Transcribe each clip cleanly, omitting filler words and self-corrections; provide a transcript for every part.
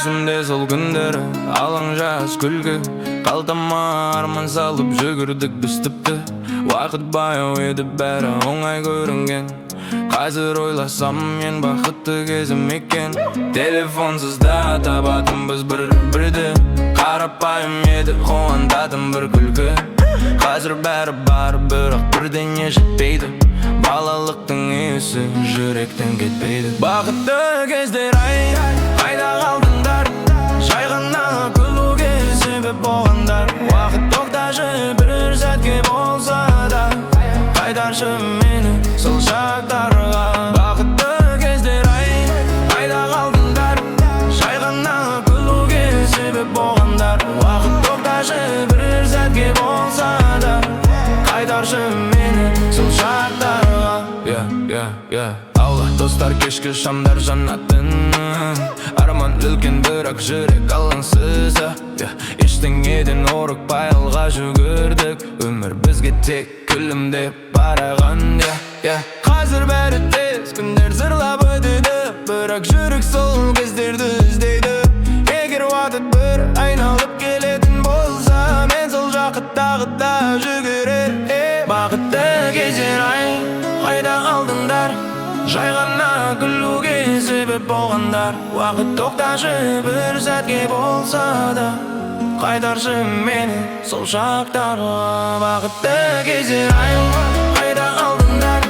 есімде сол күндері алаң жас күлкі қалтама арман салып жүгірдік біз тіпті уақыт баяу еді бәрі оңай көрінген қазір ойласам мен бақытты кезім екен телефонсыз да табатынбыз бір-бірді қарапайым еді қуантатын бір күлкі қазір бәрі бар бірақ бірдеңе жетпейді балалықтың иісі жүректен кетпейді бақытты кездер ай қайда қалдыңдар жай ғана күлуге себеп болғандар уақыт тоқташы бір сәтке болса да қайтаршы мені сол шақтарға бақытты кездер ай қайда қалдыңдар жай ғана күлуге себеп болғандар уақыт тоқташы бір сәтке болса да қайтаршы мені сол шақтарға аула достар кешкі шамдар жанатын арман үлкен бірақ жүрек алаңсыз ештеңеден орықпай алға жүгірдік өмір бізге тек күлімдеп бараған қазір бәрі тез күндер зырлап өтеді бірақ жүрек сол кездерді іздейді егер уақыт бір айналып келетін болса мен сол жаққа тағы да жүгірер бақытты кездер ай қайда қалдыңдар жай ғана күлуге себеп болғандар уақыт тоқташы бір сәтке болса да қайтаршы мені сол шақтарға бақытты кездер ай қайда қалдыңдар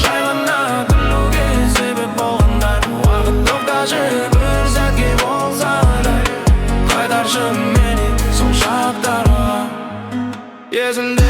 жай ғана күлуге себеп болғандар уақыт тоқташы бір сәтке болса да қайтаршы мені сол шақтарға есімде